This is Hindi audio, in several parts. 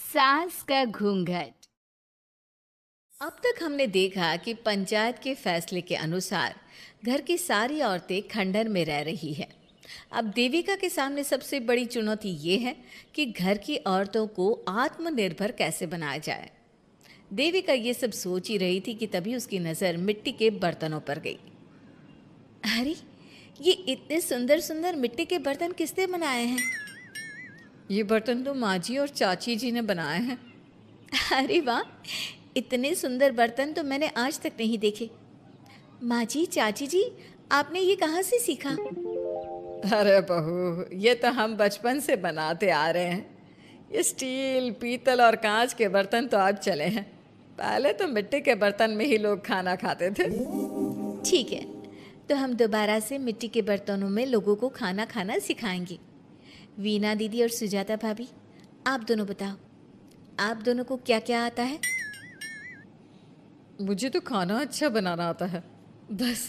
सास का घूंघट। अब तक हमने देखा कि पंचायत के फैसले के अनुसार घर की सारी औरतें खंडहर में रह रही है। अब देविका के सामने सबसे बड़ी चुनौती ये है कि घर की औरतों को आत्मनिर्भर कैसे बनाया जाए। देविका ये सब सोच ही रही थी कि तभी उसकी नज़र मिट्टी के बर्तनों पर गई। अरे, ये इतने सुंदर सुंदर मिट्टी के बर्तन किसने बनाए हैं? ये बर्तन तो माँ जी और चाची जी ने बनाए हैं। अरे वाह, इतने सुंदर बर्तन तो मैंने आज तक नहीं देखे। माँ जी, चाची जी, आपने ये कहाँ से सीखा? अरे बहू, ये तो हम बचपन से बनाते आ रहे हैं। ये स्टील, पीतल और कांच के बर्तन तो अब चले हैं। पहले तो मिट्टी के बर्तन में ही लोग खाना खाते थे। ठीक है, तो हम दोबारा से मिट्टी के बर्तनों में लोगों को खाना खाना सिखाएंगे। वीना दीदी और सुजाता भाभी, आप दोनों बताओ, आप दोनों को क्या क्या आता है? मुझे तो खाना अच्छा बनाना आता है। बस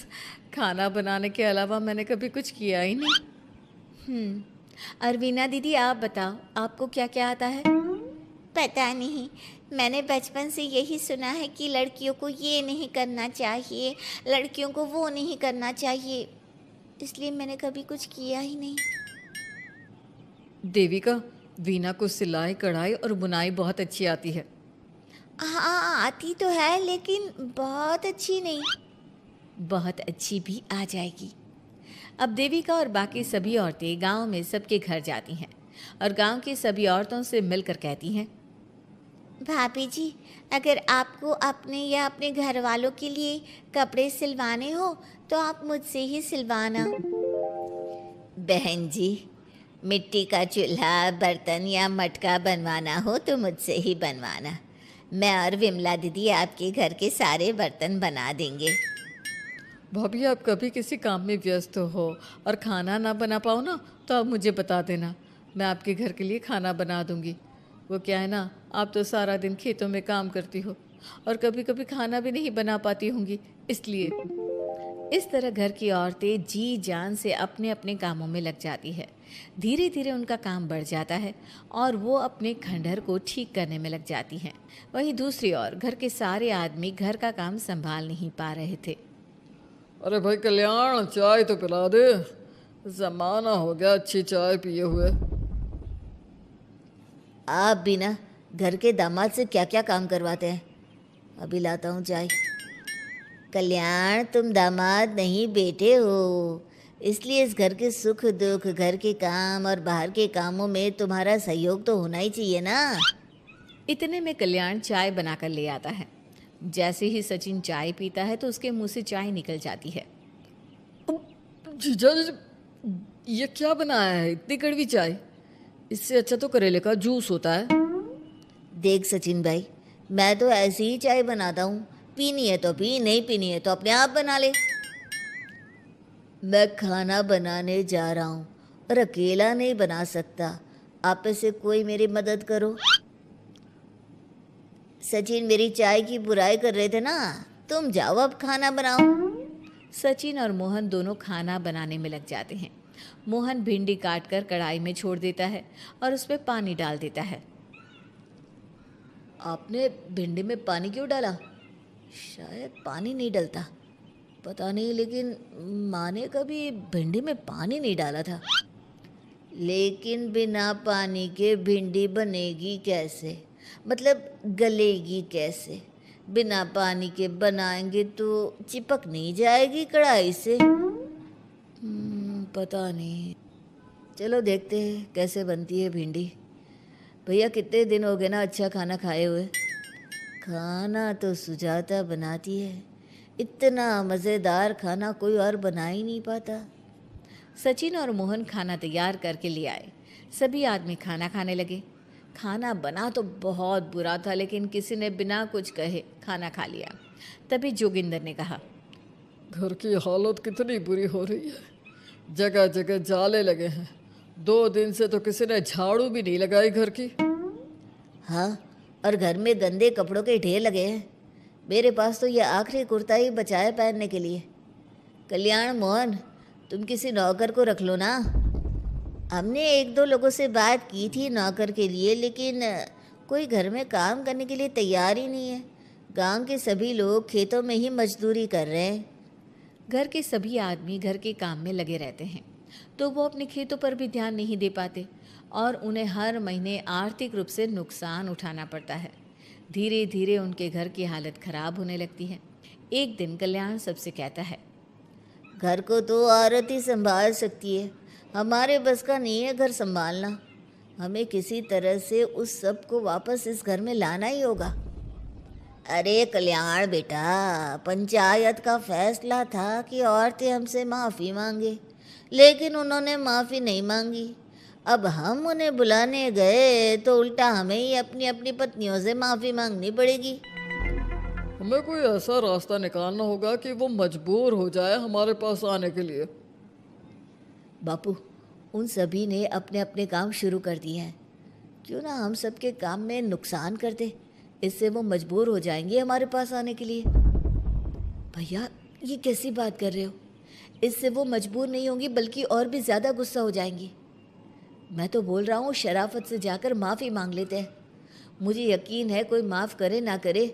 खाना बनाने के अलावा मैंने कभी कुछ किया ही नहीं। और वीना दीदी, आप बताओ, आपको क्या क्या आता है? पता नहीं, मैंने बचपन से यही सुना है कि लड़कियों को ये नहीं करना चाहिए, लड़कियों को वो नहीं करना चाहिए, इसलिए मैंने कभी कुछ किया ही नहीं। देविका, वीना को सिलाई, कढ़ाई और बुनाई बहुत अच्छी आती है। हाँ, आती तो है लेकिन बहुत अच्छी नहीं। बहुत अच्छी भी आ जाएगी। अब देविका और बाकी सभी औरतें गांव में सबके घर जाती हैं और गांव की सभी औरतों से मिलकर कहती हैं, भाभी जी, अगर आपको अपने या अपने घर वालों के लिए कपड़े सिलवाने हो तो आप मुझसे ही सिलवाना। बहन जी, मिट्टी का चूल्हा, बर्तन या मटका बनवाना हो तो मुझसे ही बनवाना। मैं और विमला दीदी आपके घर के सारे बर्तन बना देंगे। भाभी, आप कभी किसी काम में व्यस्त हो और खाना ना बना पाओ ना, तो आप मुझे बता देना, मैं आपके घर के लिए खाना बना दूंगी। वो क्या है ना, आप तो सारा दिन खेतों में काम करती हो और कभी कभी खाना भी नहीं बना पाती होंगी, इसलिए। इस तरह घर की औरतें जी जान से अपने अपने कामों में लग जाती है। धीरे धीरे उनका काम बढ़ जाता है और वो अपने खंडहर को ठीक करने में लग जाती हैं। वहीं दूसरी ओर घर के सारे आदमी घर का काम संभाल नहीं पा रहे थे। अरे भाई कल्याण, चाय तो पिला दे, जमाना हो गया अच्छी चाय पिए हुए। आप भी ना घर के दामाद से क्या क्या काम करवाते हैं। अभी लाता हूँ चाय। कल्याण, तुम दामाद नहीं बेटे हो, इसलिए इस घर के सुख दुख, घर के काम और बाहर के कामों में तुम्हारा सहयोग तो होना ही चाहिए ना। इतने में कल्याण चाय बनाकर ले आता है। जैसे ही सचिन चाय पीता है तो उसके मुंह से चाय निकल जाती है। जीजा जी, ये क्या बनाया है, इतनी कड़वी चाय? इससे अच्छा तो करेले का जूस होता है। देख सचिन भाई, मैं तो ऐसी ही चाय बनाता हूँ, पीनी है तो पी, नहीं पीनी है तो अपने आप बना ले। मैं खाना बनाने जा रहा हूँ और अकेला नहीं बना सकता, आप में से कोई मेरी मदद करो। सचिन मेरी चाय की बुराई कर रहे थे ना, तुम जाओ अब खाना बनाओ। सचिन और मोहन दोनों खाना बनाने में लग जाते हैं। मोहन भिंडी काटकर कढ़ाई में छोड़ देता है और उसमें पानी डाल देता है। आपने भिंडी में पानी क्यों डाला? शायद पानी नहीं डलता, पता नहीं, लेकिन माँ ने कभी भिंडी में पानी नहीं डाला था। लेकिन बिना पानी के भिंडी बनेगी कैसे, मतलब गलेगी कैसे? बिना पानी के बनाएंगे तो चिपक नहीं जाएगी कढ़ाई से? पता नहीं, चलो देखते हैं कैसे बनती है भिंडी। भैया, कितने दिन हो गए ना अच्छा खाना खाए हुए। खाना तो सुजाता बनाती है, इतना मज़ेदार खाना कोई और बना ही नहीं पाता। सचिन और मोहन खाना तैयार करके ले आए। सभी आदमी खाना खाने लगे। खाना बना तो बहुत बुरा था, लेकिन किसी ने बिना कुछ कहे खाना खा लिया। तभी जोगिंदर ने कहा, घर की हालत कितनी बुरी हो रही है, जगह जगह जाले लगे हैं। 2 दिन से तो किसी ने झाड़ू भी नहीं लगाई घर की। हाँ, और घर में गंदे कपड़ों के ढेर लगे हैं। मेरे पास तो ये आखिरी कुर्ता ही बचा है पहनने के लिए। कल्याण, मोहन, तुम किसी नौकर को रख लो ना। हमने 1-2 लोगों से बात की थी नौकर के लिए, लेकिन कोई घर में काम करने के लिए तैयार ही नहीं है। गांव के सभी लोग खेतों में ही मजदूरी कर रहे हैं। घर के सभी आदमी घर के काम में लगे रहते हैं, तो वो अपने खेतों पर भी ध्यान नहीं दे पाते और उन्हें हर महीने आर्थिक रूप से नुकसान उठाना पड़ता है। धीरे धीरे उनके घर की हालत खराब होने लगती है। एक दिन कल्याण सबसे कहता है, घर को तो औरत ही संभाल सकती है, हमारे बस का नहीं है घर संभालना। हमें किसी तरह से उस सब को वापस इस घर में लाना ही होगा। अरे कल्याण बेटा, पंचायत का फैसला था कि औरतें हमसे माफ़ी मांगे, लेकिन उन्होंने माफ़ी नहीं मांगी। अब हम उन्हें बुलाने गए तो उल्टा हमें ही अपनी अपनी पत्नियों से माफ़ी मांगनी पड़ेगी। हमें कोई ऐसा रास्ता निकालना होगा कि वो मजबूर हो जाए हमारे पास आने के लिए। बापू, उन सभी ने अपने अपने काम शुरू कर दिए हैं। क्यों ना हम सबके काम में नुकसान कर दे, इससे वो मजबूर हो जाएंगे हमारे पास आने के लिए। भैया, ये कैसी बात कर रहे हो? इससे वो मजबूर नहीं होंगी बल्कि और भी ज़्यादा गुस्सा हो जाएंगी। मैं तो बोल रहा हूँ शराफत से जाकर माफ़ी मांग लेते हैं। मुझे यकीन है कोई माफ़ करे ना करे,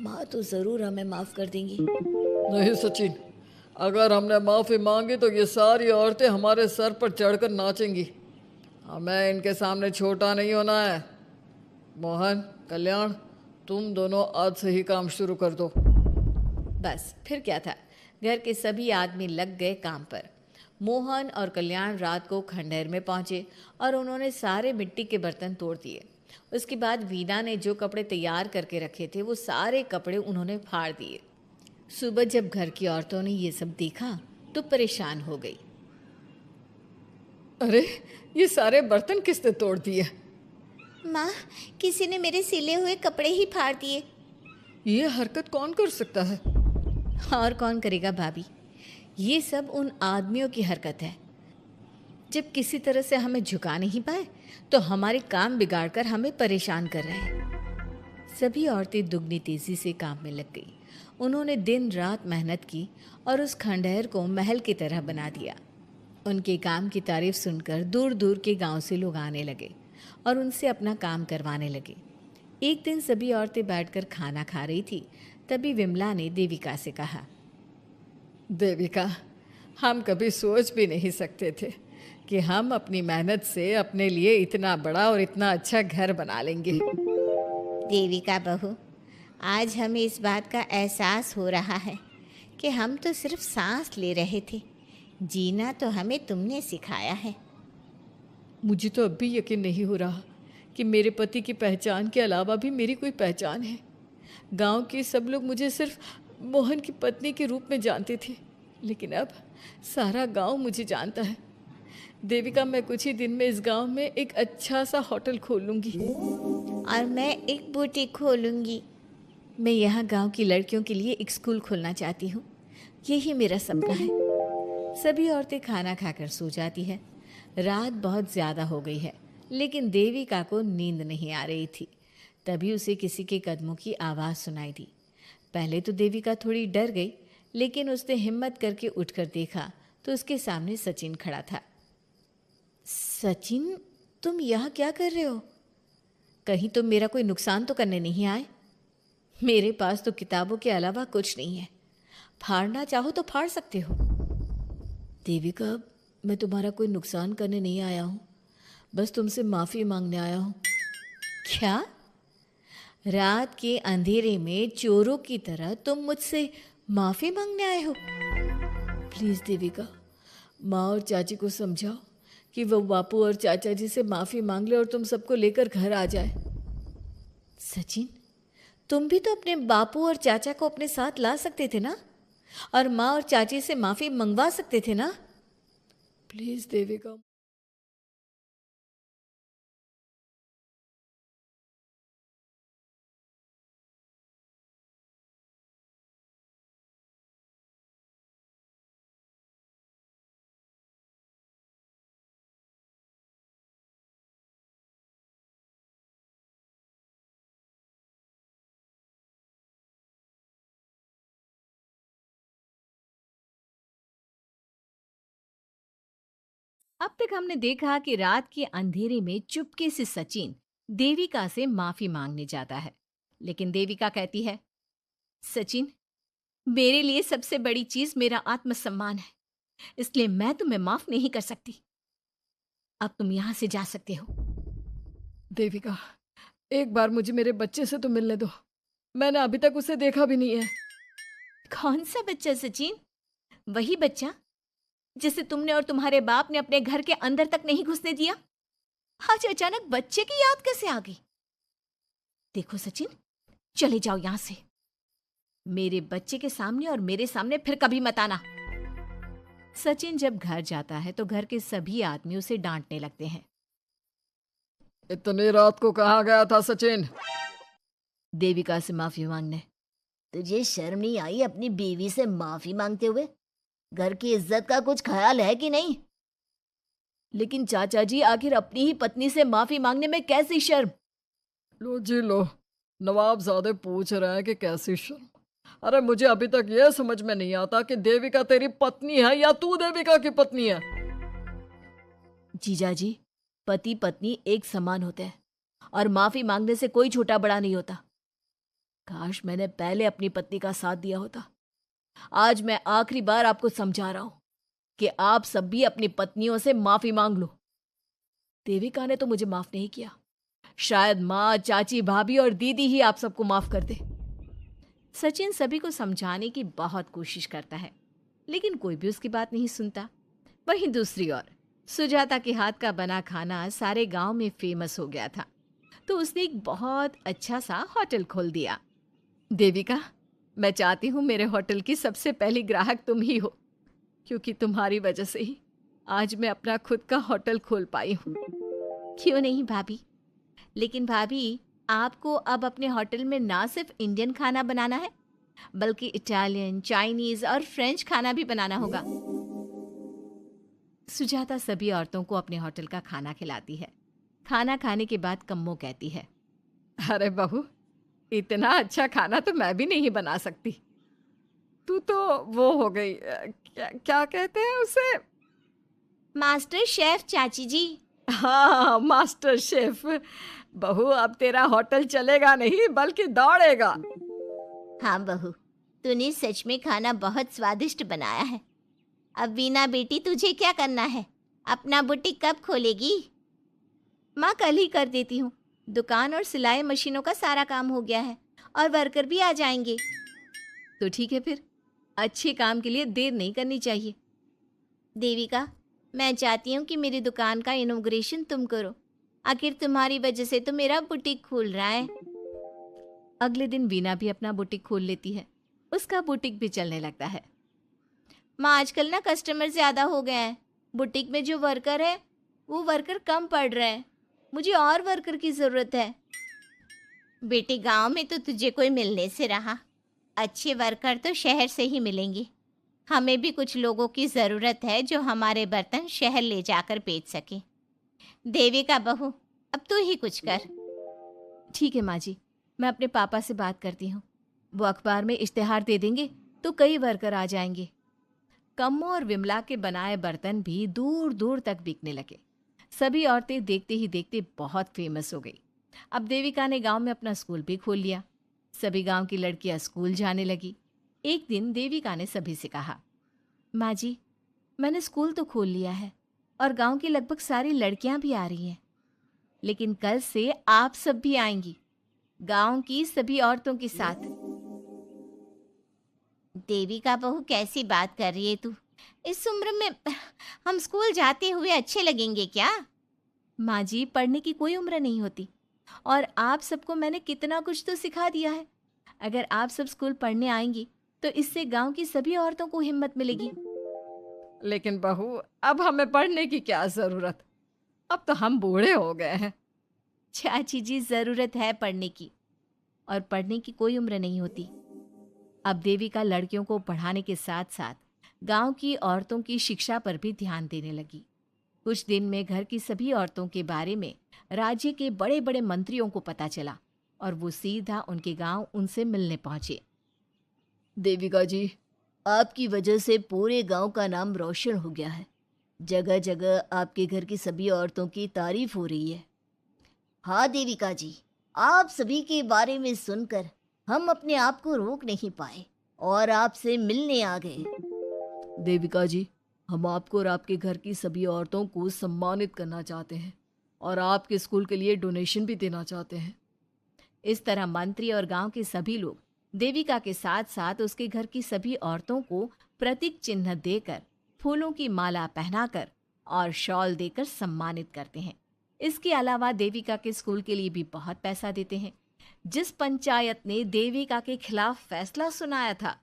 माँ तो ज़रूर हमें माफ़ कर देंगी। नहीं सचिन, अगर हमने माफ़ी मांगी तो ये सारी औरतें हमारे सर पर चढ़कर नाचेंगी। हमें इनके सामने छोटा नहीं होना है। मोहन, कल्याण, तुम दोनों आज से ही काम शुरू कर दो। बस फिर क्या था, घर के सभी आदमी लग गए काम पर। मोहन और कल्याण रात को खंडहर में पहुंचे और उन्होंने सारे मिट्टी के बर्तन तोड़ दिए। उसके बाद वीना ने जो कपड़े तैयार करके रखे थे वो सारे कपड़े उन्होंने फाड़ दिए। सुबह जब घर की औरतों ने ये सब देखा तो परेशान हो गई। अरे, ये सारे बर्तन किसने तोड़ दिए? माँ, किसी ने मेरे सिले हुए कपड़े ही फाड़ दिए। ये हरकत कौन कर सकता है? और कौन करेगा भाभी, ये सब उन आदमियों की हरकत है। जब किसी तरह से हमें झुका नहीं पाए तो हमारे काम बिगाड़कर हमें परेशान कर रहे हैं। सभी औरतें दुगनी तेजी से काम में लग गई। उन्होंने दिन रात मेहनत की और उस खंडहर को महल की तरह बना दिया। उनके काम की तारीफ सुनकर दूर दूर के गांव से लोग आने लगे और उनसे अपना काम करवाने लगे। एक दिन सभी औरतें बैठकर खाना खा रही थी, तभी विमला ने देविका से कहा, देविका, हम कभी सोच भी नहीं सकते थे कि हम अपनी मेहनत से अपने लिए इतना बड़ा और इतना अच्छा घर बना लेंगे। देविका बहू, आज हमें इस बात का एहसास हो रहा है कि हम तो सिर्फ सांस ले रहे थे, जीना तो हमें तुमने सिखाया है। मुझे तो अब भी यकीन नहीं हो रहा कि मेरे पति की पहचान के अलावा भी मेरी कोई पहचान है। गांव के सब लोग मुझे सिर्फ मोहन की पत्नी के रूप में जानते थे, लेकिन अब सारा गांव मुझे जानता है। देविका, मैं कुछ ही दिन में इस गांव में एक अच्छा सा होटल खोल लूँगी। और मैं एक बुटीक खोलूँगी। मैं यहाँ गांव की लड़कियों के लिए एक स्कूल खोलना चाहती हूँ। यही मेरा सपना है। सभी औरतें खाना खाकर सो जाती है। रात बहुत ज़्यादा हो गई है, लेकिन देविका को नींद नहीं आ रही थी। तभी उसे किसी के कदमों की आवाज़ सुनाई दी। पहले तो देविका थोड़ी डर गई, लेकिन उसने हिम्मत करके उठकर देखा तो उसके सामने सचिन खड़ा था। सचिन, तुम यहाँ क्या कर रहे हो? कहीं तुम मेरा कोई नुकसान तो करने नहीं आए? मेरे पास तो किताबों के अलावा कुछ नहीं है। फाड़ना चाहो तो फाड़ सकते हो। देविका, मैं तुम्हारा कोई नुकसान करने नहीं आया हूँ, बस तुमसे माफ़ी मांगने आया हूँ। क्या? रात के अंधेरे में चोरों की तरह तुम मुझसे माफ़ी मांगने आए हो? प्लीज़ देविका, माँ और चाची को समझाओ कि वो बापू और चाचा जी से माफ़ी मांग ले और तुम सबको लेकर घर आ जाए। सचिन, तुम भी तो अपने बापू और चाचा को अपने साथ ला सकते थे ना, और माँ और चाची से माफ़ी मंगवा सकते थे ना। प्लीज़ देविका। अब तक हमने देखा कि रात के अंधेरे में चुपके से सचिन देविका से माफी मांगने जाता है, लेकिन देविका कहती है, सचिन, मेरे लिए सबसे बड़ी चीज मेरा आत्मसम्मान है, इसलिए मैं तुम्हें माफ नहीं कर सकती। अब तुम यहां से जा सकते हो। देविका, एक बार मुझे मेरे बच्चे से तो मिलने दो। मैंने अभी तक उसे देखा भी नहीं है। कौन सा बच्चा सचिन? वही बच्चा जिसे तुमने और तुम्हारे बाप ने अपने घर के अंदर तक नहीं घुसने दिया। आज अचानक बच्चे की याद कैसे आ गई? देखो सचिन, चले जाओ यहां से। मेरे बच्चे के सामने और मेरे सामने फिर कभी मत आना। सचिन जब घर जाता है तो घर के सभी आदमी उसे डांटने लगते हैं। इतनी रात को कहाँ गया था सचिन? देविका से माफी मांगने। तुझे शर्म नहीं आई अपनी बीवी से माफी मांगते हुए? घर की इज्जत का कुछ ख्याल है कि नहीं? लेकिन चाचा जी, आखिर अपनी ही पत्नी से माफी मांगने में कैसी शर्म? लो जी लो, नवाबजादे पूछ रहे हैं कि कैसी शर्म। अरे मुझे अभी तक यह समझ में नहीं आता कि देविका तेरी पत्नी है या तू देविका की पत्नी है। जीजा जी, पति पत्नी एक समान होते हैं और माफी मांगने से कोई छोटा बड़ा नहीं होता। काश मैंने पहले अपनी पत्नी का साथ दिया होता। आज मैं आखिरी बार आपको समझा रहा हूं कि आप सब भी अपनी पत्नियों से माफी मांग लो। देविका ने तो मुझे माफ नहीं किया, शायद माँ, चाची, भाभी और दीदी ही आप सबको माफ कर दे। सचिन सभी को समझाने की बहुत कोशिश करता है, लेकिन कोई भी उसकी बात नहीं सुनता। वहीं दूसरी ओर सुजाता के हाथ का बना खाना सारे गांव में फेमस हो गया था, तो उसने एक बहुत अच्छा सा होटल खोल दिया। देविका, मैं चाहती हूँ मेरे होटल की सबसे पहली ग्राहक तुम ही हो, क्योंकि तुम्हारी वजह से ही आज मैं अपना खुद का होटल खोल पाई हूँ। क्यों नहीं भाभी, लेकिन भाभी, आपको अब अपने होटल में ना सिर्फ इंडियन खाना बनाना है, बल्कि इटालियन, चाइनीज और फ्रेंच खाना भी बनाना होगा। सुजाता सभी औरतों को अपने होटल का खाना खिलाती है। खाना खाने के बाद कम्मो कहती है, अरे बहू, इतना अच्छा खाना तो मैं भी नहीं बना सकती। तू तो वो हो गई, क्या कहते हैं उसे? मास्टर शेफ चाची जी। हाँ, मास्टर शेफ। बहू, अब तेरा होटल चलेगा नहीं बल्कि दौड़ेगा। हाँ बहू, तूने सच में खाना बहुत स्वादिष्ट बनाया है। अब वीना बेटी, तुझे क्या करना है? अपना बुटीक कब खोलेगी? माँ, कल ही कर देती हूँ। दुकान और सिलाई मशीनों का सारा काम हो गया है और वर्कर भी आ जाएंगे। तो ठीक है, फिर अच्छे काम के लिए देर नहीं करनी चाहिए। देविका, मैं चाहती हूँ कि मेरी दुकान का इनॉग्रेशन तुम करो। आखिर तुम्हारी वजह से तो मेरा बुटीक खुल रहा है। अगले दिन वीना भी अपना बुटीक खोल लेती है। उसका बुटीक भी चलने लगता है। माँ, आजकल ना कस्टमर ज़्यादा हो गए हैं। बुटीक में जो वर्कर है वो वर्कर कम पड़ रहे हैं। मुझे और वर्कर की ज़रूरत है। बेटी, गांव में तो तुझे कोई मिलने से रहा। अच्छे वर्कर तो शहर से ही मिलेंगे। हमें भी कुछ लोगों की ज़रूरत है जो हमारे बर्तन शहर ले जाकर बेच सके। देविका बहू, अब तू ही कुछ कर। ठीक है माँ जी, मैं अपने पापा से बात करती हूँ। वो अखबार में इश्तेहार दे देंगे तो कई वर्कर आ जाएंगे। कम्मो और विमला के बनाए बर्तन भी दूर दूर तक बिकने लगे। सभी औरतें देखते ही देखते बहुत फेमस हो गई। अब देविका ने गांव में अपना स्कूल भी खोल लिया। सभी गांव की लड़कियां स्कूल जाने लगी। एक दिन देविका ने सभी से कहा, माँ जी, मैंने स्कूल तो खोल लिया है और गांव की लगभग सारी लड़कियां भी आ रही हैं, लेकिन कल से आप सब भी आएंगी, गांव की सभी औरतों के साथ। देविका बहू, कैसी बात कर रही है तू? इस उम्र में हम स्कूल जाते हुए अच्छे लगेंगे क्या? माँ जी, पढ़ने की कोई उम्र नहीं होती और आप सबको मैंने कितना कुछ तो सिखा दिया है। अगर आप सब स्कूल पढ़ने आएंगी तो इससे गांव की सभी औरतों को हिम्मत मिलेगी। लेकिन बहू, अब हमें पढ़ने की क्या जरूरत? अब तो हम बूढ़े हो गए हैं। चाची जी, जरूरत है पढ़ने की, और पढ़ने की कोई उम्र नहीं होती। अब देविका लड़कियों को पढ़ाने के साथ साथ गांव की औरतों की शिक्षा पर भी ध्यान देने लगी। कुछ दिन में घर की सभी औरतों के बारे में राज्य के बड़े बड़े मंत्रियों को पता चला और वो सीधा उनके गांव उनसे मिलने पहुंचे। देविका जी, आपकी वजह से पूरे गांव का नाम रोशन हो गया है। जगह जगह आपके घर की सभी औरतों की तारीफ हो रही है। हाँ देविका जी, आप सभी के बारे में सुनकर हम अपने आप को रोक नहीं पाए और आपसे मिलने आ गए। देविका जी, हम आपको और आपके घर की सभी औरतों को सम्मानित करना चाहते हैं और आपके स्कूल के लिए डोनेशन भी देना चाहते हैं। इस तरह मंत्री और गांव के सभी लोग देविका के साथ साथ उसके घर की सभी औरतों को प्रतीक चिन्ह देकर, फूलों की माला पहनाकर और शॉल देकर सम्मानित करते हैं। इसके अलावा देविका के स्कूल के लिए भी बहुत पैसा देते हैं। जिस पंचायत ने देविका के खिलाफ फैसला सुनाया था,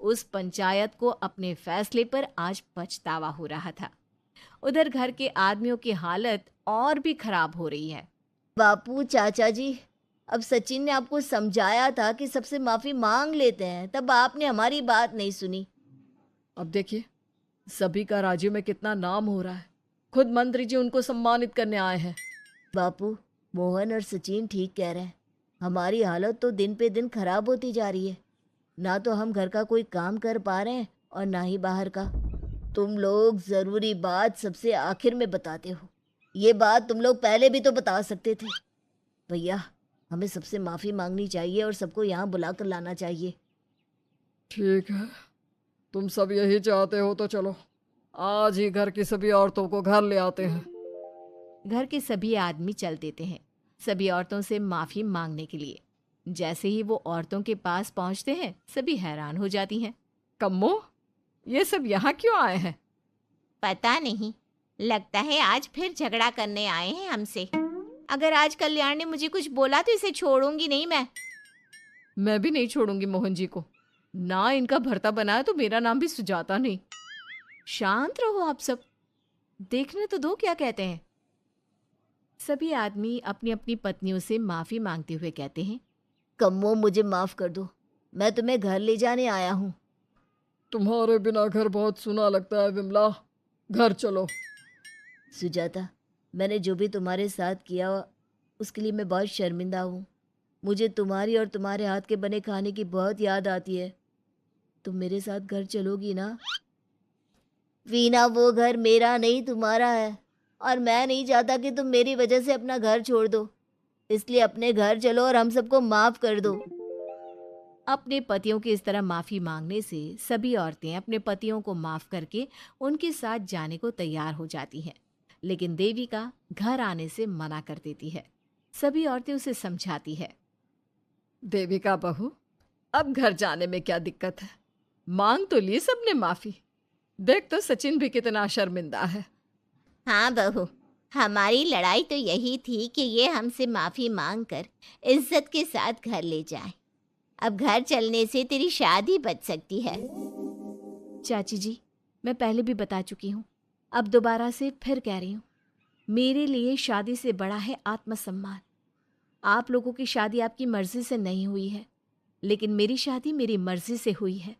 उस पंचायत को अपने फैसले पर आज पछतावा हो रहा था। उधर घर के आदमियों की हालत और भी खराब हो रही है। बापू, चाचा जी, अब सचिन ने आपको समझाया था कि सबसे माफी मांग लेते हैं, तब आपने हमारी बात नहीं सुनी। अब देखिए, सभी का राज्य में कितना नाम हो रहा है। खुद मंत्री जी उनको सम्मानित करने आए हैं। बापू, मोहन और सचिन ठीक कह रहे हैं। हमारी हालत तो दिन पे दिन खराब होती जा रही है। ना तो हम घर का कोई काम कर पा रहे हैं और ना ही बाहर का। तुम लोग ज़रूरी बात सबसे आखिर में बताते हो। ये बात तुम लोग पहले भी तो बता सकते थे। भैया, हमें सबसे माफ़ी मांगनी चाहिए और सबको यहाँ बुला कर लाना चाहिए। ठीक है, तुम सब यही चाहते हो तो चलो, आज ही घर की सभी औरतों को घर ले आते हैं। घर के सभी आदमी चल देते हैं सभी औरतों से माफी मांगने के लिए। जैसे ही वो औरतों के पास पहुंचते हैं, सभी हैरान हो जाती हैं। कम्मो, ये सब यहाँ क्यों आए हैं? पता नहीं, लगता है आज फिर झगड़ा करने आए हैं हमसे। अगर आज कल्याण ने मुझे कुछ बोला तो इसे छोड़ूंगी नहीं मैं। मैं भी नहीं छोड़ूंगी मोहन जी को। ना इनका भरता बनाया तो मेरा नाम भी सुजाता नहीं। शांत रहो आप सब, देखने तो दो क्या कहते हैं। सभी आदमी अपनी अपनी पत्नियों से माफी मांगते हुए कहते हैं, कम्मो, मुझे माफ़ कर दो, मैं तुम्हें घर ले जाने आया हूँ। तुम्हारे बिना घर बहुत सुना लगता है विमला, घर चलो। सुजाता, मैंने जो भी तुम्हारे साथ किया उसके लिए मैं बहुत शर्मिंदा हूँ। मुझे तुम्हारी और तुम्हारे हाथ के बने खाने की बहुत याद आती है। तुम मेरे साथ घर चलोगी ना? वीना, वो घर मेरा नहीं तुम्हारा है और मैं नहीं चाहता कि तुम मेरी वजह से अपना घर छोड़ दो। इसलिए अपने घर चलो और हम सबको माफ़ कर दो। अपने पतियों के इस तरह माफी मांगने से सभी औरतें अपने पतियों को माफ करके उनके साथ जाने को तैयार हो जाती हैं। लेकिन देविका घर आने से मना कर देती है। सभी औरतें उसे समझाती है। देविका बहू, अब घर जाने में क्या दिक्कत है? मांग तो ली सबने माफी। देख तो सचिन भी कितना शर्मिंदा है। हाँ बहू, हमारी लड़ाई तो यही थी कि ये हमसे माफ़ी मांगकर इज्जत के साथ घर ले जाए। अब घर चलने से तेरी शादी बच सकती है। चाची जी, मैं पहले भी बता चुकी हूँ, अब दोबारा से फिर कह रही हूँ, मेरे लिए शादी से बड़ा है आत्मसम्मान। आप लोगों की शादी आपकी मर्जी से नहीं हुई है, लेकिन मेरी शादी मेरी मर्जी से हुई है।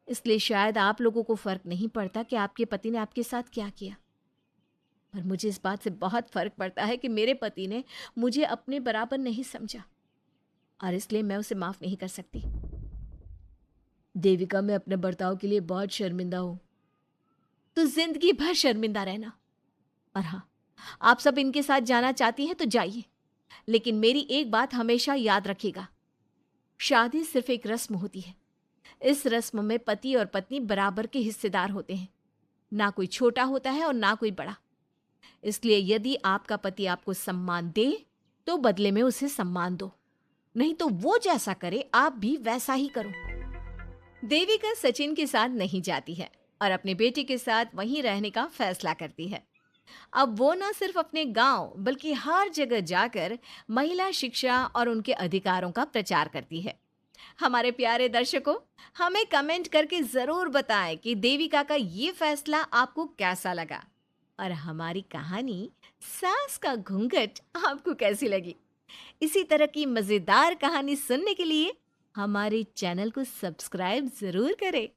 इसलिए शायद आप लोगों को फ़र्क नहीं पड़ता कि आपके पति ने आपके साथ क्या किया, पर मुझे इस बात से बहुत फ़र्क पड़ता है कि मेरे पति ने मुझे अपने बराबर नहीं समझा और इसलिए मैं उसे माफ़ नहीं कर सकती। देविका, मैं अपने बर्ताव के लिए बहुत शर्मिंदा हूँ। तो जिंदगी भर शर्मिंदा रहना। और हाँ, आप सब इनके साथ जाना चाहती हैं तो जाइए, लेकिन मेरी एक बात हमेशा याद रखिएगा, शादी सिर्फ एक रस्म होती है। इस रस्म में पति और पत्नी बराबर के हिस्सेदार होते हैं, ना कोई छोटा होता है और ना कोई बड़ा। इसलिए यदि आपका पति आपको सम्मान दे तो बदले में उसे सम्मान दो, नहीं तो वो जैसा करे आप भी वैसा ही करो। देविका सचिन के साथ नहीं जाती है और अपने बेटे के साथ वहीं रहने का फैसला करती है। अब वो न सिर्फ अपने गांव बल्कि हर जगह जाकर महिला शिक्षा और उनके अधिकारों का प्रचार करती है। हमारे प्यारे दर्शकों, हमें कमेंट करके जरूर बताएं कि देविका का ये फैसला आपको कैसा लगा और हमारी कहानी सास का घूंघट आपको कैसी लगी। इसी तरह की मजेदार कहानी सुनने के लिए हमारे चैनल को सब्सक्राइब जरूर करें।